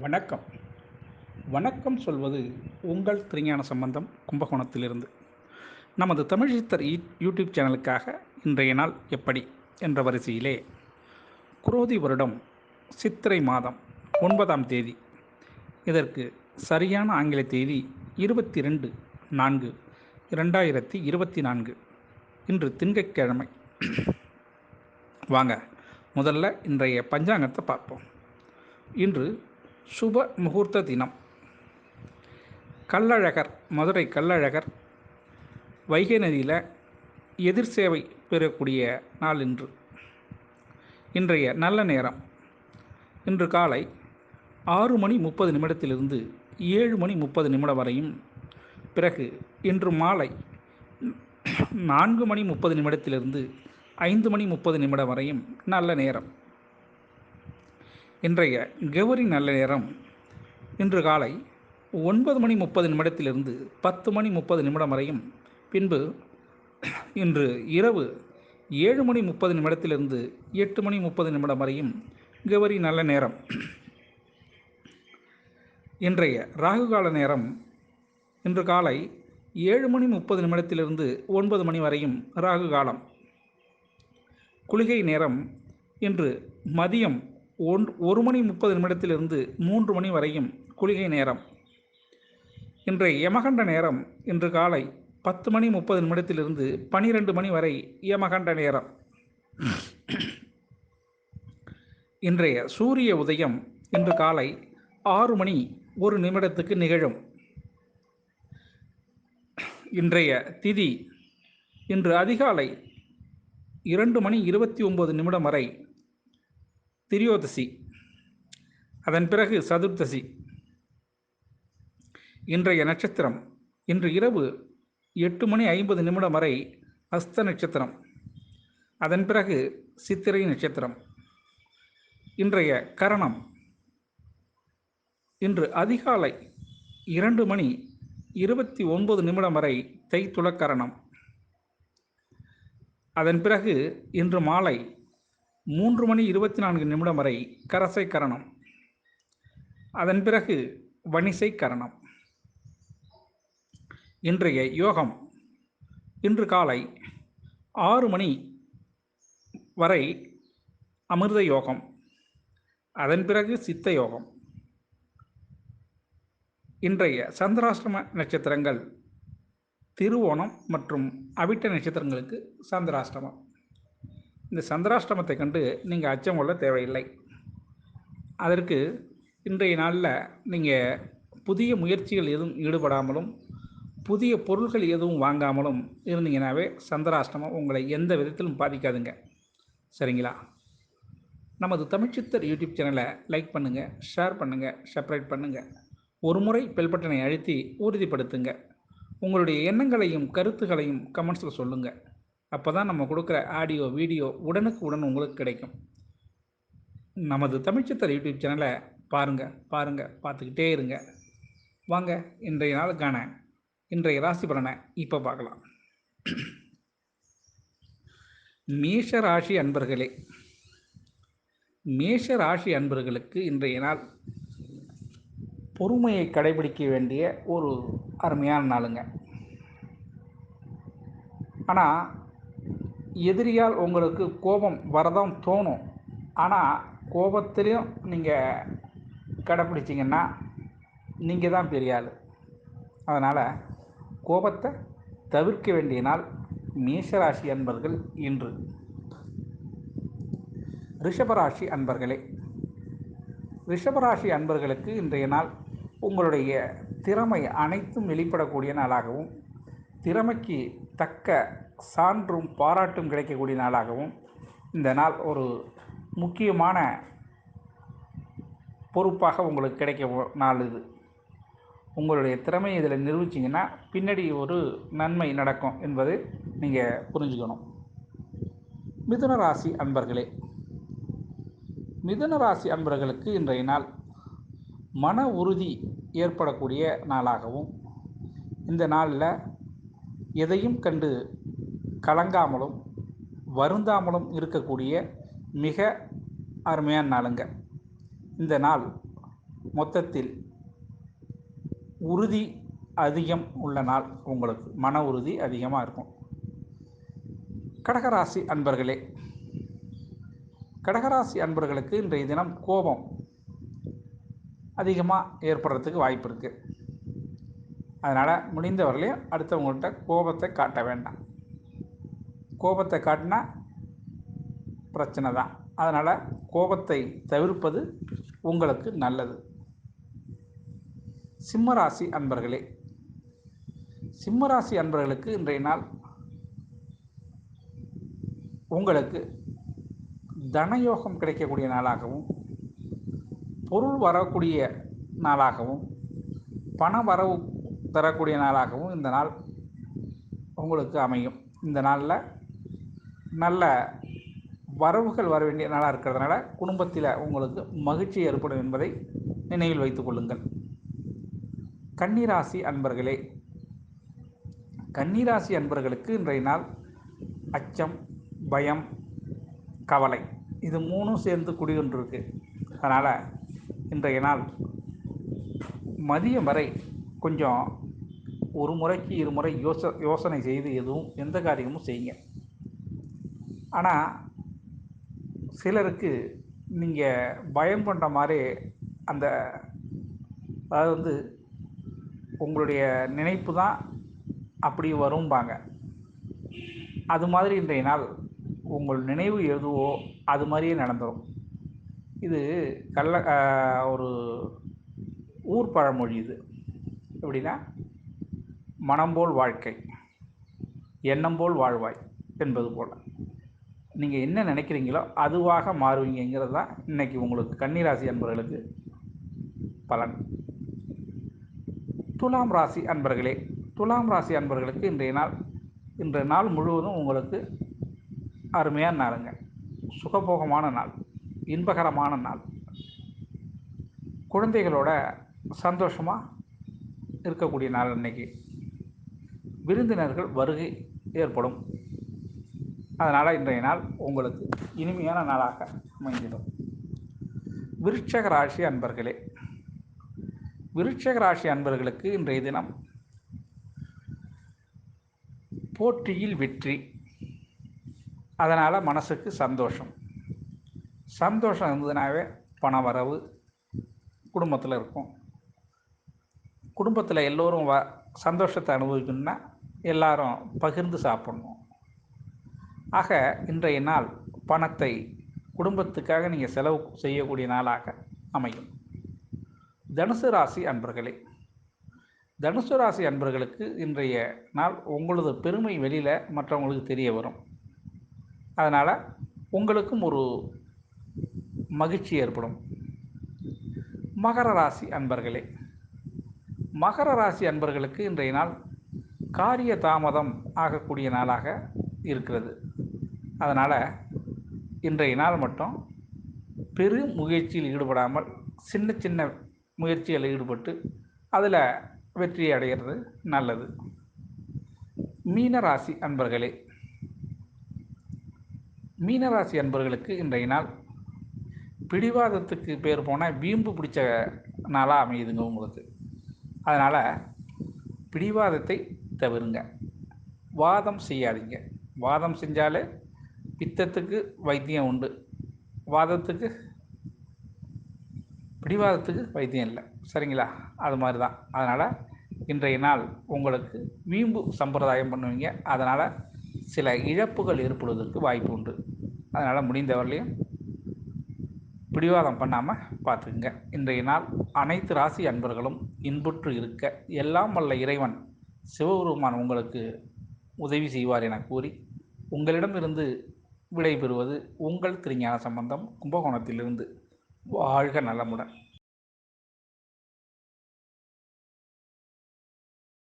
வணக்கம். வணக்கம் சொல்வது உங்கள் திருஞான சம்பந்தம் கும்பகோணத்திலிருந்து. நமது தமிழ் சித்தர் யூடியூப் சேனலுக்காக இன்றைய நாள் எப்படி என்ற வரிசையிலே குரோதி வருடம் சித்திரை மாதம் 9ஆம் தேதி, இதற்கு சரியான ஆங்கில தேதி 22/4/2024, இன்று திங்கட்கிழமை. வாங்க முதல்ல இன்றைய பஞ்சாங்கத்தை பார்ப்போம். இன்று சுப முகூர்த்த தினம். கள்ளழகர், மதுரை கள்ளழகர் வைகை நதியில் எதிர் சேவை பெறக்கூடிய நாள் இன்று. இன்றைய நல்ல நேரம் இன்று காலை 6:30 7:30 வரையும், பிறகு இன்று மாலை 4:30 5:30 வரையும் நல்ல நேரம். இன்றைய கௌரி நல்ல நேரம் இன்று காலை 9:30 10:30 வரையும், பின்பு இன்று இரவு 7:30 8:30 வரையும் கௌரி நல்ல நேரம். இன்றைய ராகுகால நேரம் இன்று காலை 7:30 9 வரையும் ராகு காலம். குளிகை நேரம் இன்று மதியம் 1:30 3 வரையும் குளிகை நேரம். இன்றைய யமகண்ட நேரம் இன்று காலை 10:30 12 வரை யமகண்ட நேரம். இன்றைய சூரிய உதயம் இன்று காலை 6:01 நிகழும். இன்றைய திதி இன்று அதிகாலை 2:29 வரை திரியோதசி, அதன் பிறகு சதுர்தசி. இன்றைய நட்சத்திரம் இன்று இரவு 8:50 வரை அஸ்த நட்சத்திரம், அதன் பிறகு சித்திரை நட்சத்திரம். இன்றைய கரணம் இன்று அதிகாலை 2:29 வரை தைத்துள கரணம், அதன் பிறகு இன்று மாலை 3:24 வரை கரசை கரணம், அதன் பிறகு வணிசை கரணம். இன்றைய யோகம் இன்று காலை 6 வரை அமிர்த யோகம், அதன் பிறகு சித்த யோகம். இன்றைய சந்திராஷ்டம நட்சத்திரங்கள் திருவோணம் மற்றும் அவிட்ட நட்சத்திரங்களுக்கு சந்திராஷ்டமம். இந்த சந்திராஷ்டமத்தை கண்டு நீங்கள் அச்சம் கொள்ள தேவையில்லை. அதற்கு இன்றைய நாளில் நீங்கள் புதிய முயற்சிகள் எதுவும் ஈடுபடாமலும் புதிய பொருள்கள் எதுவும் வாங்காமலும் இருந்தீங்கன்னாவே சந்திராஷ்டமம் உங்களை எந்த விதத்திலும் பாதிக்காதுங்க. சரிங்களா? நமது தமிழ்ச்சித்தர் யூடியூப் சேனலை லைக் பண்ணுங்கள், ஷேர் பண்ணுங்கள், சப்ஸ்கிரைப் பண்ணுங்கள். ஒரு முறை பெல் பட்டனை அழுத்தி உறுதிப்படுத்துங்க. உங்களுடைய எண்ணங்களையும் கருத்துக்களையும் கமெண்ட்ஸில் சொல்லுங்கள். அப்போ தான் நம்ம கொடுக்குற ஆடியோ வீடியோ உடனுக்கு உடன் உங்களுக்கு கிடைக்கும். நமது தமிழ்ச்சித்தர் யூடியூப் சேனலை பாருங்கள், பார்த்துக்கிட்டே இருங்க. வாங்க இன்றைய நாளுக்கான இன்றைய ராசி பலனை இப்போ பார்க்கலாம். மேஷ ராசி அன்பர்களே, மேஷ ராசி அன்பர்களுக்கு இன்றைய நாள் பொறுமையை கடைபிடிக்க வேண்டிய ஒரு அருமையான நாளுங்க. ஆனால் எதிரியால் உங்களுக்கு கோபம் வரதான் தோணும். ஆனால் கோபத்திலையும் நீங்கள் கடைப்பிடிச்சிங்கன்னா நீங்கள் தான் பெரிய ஆள். அதனால் கோபத்தை தவிர்க்க வேண்டிய நாள் மேஷராசி அன்பர்கள் இன்று. ரிஷபராசி அன்பர்களே, ரிஷபராசி அன்பர்களுக்கு இன்றைய நாள் உங்களுடைய திறமை அனைத்தும் வெளிப்படக்கூடிய நாளாகவும், திறமைக்கு தக்க சான்றும் பாராட்டும் கிடைக்கக்கூடிய நாளாகவும் இந்த நாள் ஒரு முக்கியமான பொறுப்பாக உங்களுக்கு கிடைக்க நாள் இது. உங்களுடைய திறமையை இதில் நிரூபிச்சிங்கன்னா பின்னாடி ஒரு நன்மை நடக்கும் என்பது நீங்கள் புரிஞ்சுக்கணும். மிதுன ராசி அன்பர்களே, மிதுன ராசி அன்பர்களுக்கு இன்றைய நாள் மன உறுதி ஏற்படக்கூடிய நாளாகவும், இந்த நாளில் எதையும் கண்டு கலங்காமலும் வருந்தாமலும் இருக்கக்கூடிய மிக அருமையான நாளுங்க. இந்த நாள் மொத்தத்தில் உறுதி அதிகம் உள்ள நாள். உங்களுக்கு மன உறுதி அதிகமாக இருக்கும். கடகராசி அன்பர்களே, கடகராசி அன்பர்களுக்கு இன்றைய தினம் கோபம் அதிகமாக ஏற்படுறதுக்கு வாய்ப்பு இருக்குது. அதனால் முடிந்தவர்களையும் அடுத்தவங்கள்ட்ட கோபத்தை காட்ட வேண்டாம். கோபத்தை காட்டினா பிரச்சனை தான். அதனால் கோபத்தை தவிர்ப்பது உங்களுக்கு நல்லது. சிம்மராசி அன்பர்களே, சிம்மராசி அன்பர்களுக்கு இன்றைய நாள் உங்களுக்கு தனயோகம் கிடைக்கக்கூடிய நாளாகவும், பொருள் வரக்கூடிய நாளாகவும், பண வரவு தரக்கூடிய நாளாகவும் இந்த நாள் உங்களுக்கு அமையும். இந்த நாளில் நல்ல வரவுகள் வர வேண்டிய நாளாக இருக்கிறதுனால குடும்பத்தில் உங்களுக்கு மகிழ்ச்சி ஏற்படும் என்பதை நினைவில் வைத்துக் கொள்ளுங்கள். கன்னிராசி அன்பர்களே, கன்னிராசி அன்பர்களுக்கு இன்றைய நாள் அச்சம், பயம், கவலை இது மூணும் சேர்ந்து குடிகொண்டிருக்கு. அதனால் இன்றைய நாள் மதியம் வரை கொஞ்சம் ஒரு முறைக்கு இருமுறை யோசனை செய்து எந்த காரியமும் செய்யுங்க. ஆனால் சிலருக்கு நீங்கள் பயம் கொண்ட மாதிரி அந்த அதாவது உங்களுடைய நினைப்பு தான் அப்படி வரும்பாங்க. அது மாதிரி இன்றைய நாள் உங்கள் நினைவு எதுவோ அது மாதிரியே நடந்துடும். இது ஒரு ஊர் பழமொழி. இது எப்படின்னா, மனம் போல் வாழ்க்கை, எண்ணம் போல் வாழ்வாய் என்பது போல் நீங்கள் என்ன நினைக்கிறீங்களோ அதுவாக மாறுவீங்கிறது தான் இன்றைக்கி உங்களுக்கு கன்னிராசி அன்பர்களுக்கு பலன். துலாம் ராசி அன்பர்களே, துலாம் ராசி அன்பர்களுக்கு இன்றைய நாள் முழுவதும் உங்களுக்கு அருமையான நாளுங்க. சுகபோகமான நாள், இன்பகரமான நாள். குழந்தைகளோட சந்தோஷமாக இருக்கக்கூடிய நாள். இன்றைக்கி விருந்தினர்கள் வருகை ஏற்படும். அதனால் இன்றைய நாள் உங்களுக்கு இனிமையான நாளாக அமைந்திடும். விருட்சக ராசி அன்பர்களே, விருட்சக ராசி அன்பர்களுக்கு இன்றைய தினம் போட்டியில் வெற்றி. அதனால் மனசுக்கு சந்தோஷம் இருந்ததுனாவே பண வரவு குடும்பத்தில் இருக்கும். குடும்பத்தில் எல்லோரும் சந்தோஷத்தை அனுபவிக்கணும்னா எல்லாரும் பகிர்ந்து சாப்பிடணும். ஆக இன்றைய நாள் பணத்தை குடும்பத்துக்காக நீங்கள் செலவு செய்யக்கூடிய நாளாக அமையும். தனுசு ராசி அன்பர்களே, தனுசு ராசி அன்பர்களுக்கு இன்றைய நாள் உங்களது பெருமை வெளியில் மற்றவங்களுக்கு தெரிய வரும். அதனால் உங்களுக்கும் ஒரு மகிழ்ச்சி ஏற்படும். மகர ராசி அன்பர்களே, மகர ராசி அன்பர்களுக்கு இன்றைய நாள் காரிய தாமதம் ஆகக்கூடிய நாளாக இருக்கிறது. அதனால் இன்றைய நாள் மட்டும் பெரும் முயற்சியில் ஈடுபடாமல் சின்ன சின்ன முயற்சிகளில் ஈடுபட்டு அதில் வெற்றி அடைகிறது நல்லது. மீனராசி அன்பர்களே, மீனராசி அன்பர்களுக்கு இன்றைய நாள் பிடிவாதத்துக்கு பேர் போன வீம்பு பிடிச்ச நாளாக அமையுதுங்க உங்களுக்கு. அதனால் பிடிவாதத்தை தவிருங்க, வாதம் செய்யாதீங்க. வாதம் செஞ்சாலே பித்தத்துக்கு வைத்தியம் உண்டு, பிடிவாதத்துக்கு வைத்தியம் இல்லை. சரிங்களா? அது மாதிரி தான். அதனால் இன்றைய நாள் உங்களுக்கு வீம்பு சம்பிரதாயம் பண்ணுவீங்க. அதனால் சில இழப்புகள் ஏற்படுவதற்கு வாய்ப்பு உண்டு. அதனால் முடிந்தவரையிலையும் பிடிவாதம் பண்ணாமல் பார்த்துக்குங்க. இன்றைய நாள் அனைத்து ராசி அன்பர்களும் இன்புற்று இருக்க எல்லாம் வல்ல இறைவன் சிவபெருமான் உங்களுக்கு உதவி செய்வார் என கூறி உங்களிடமிருந்து விடைபெறுவது உங்கள் திருஞான சம்பந்தம், கும்பகோணத்திலிருந்து. வாழ்க நலமுடன்.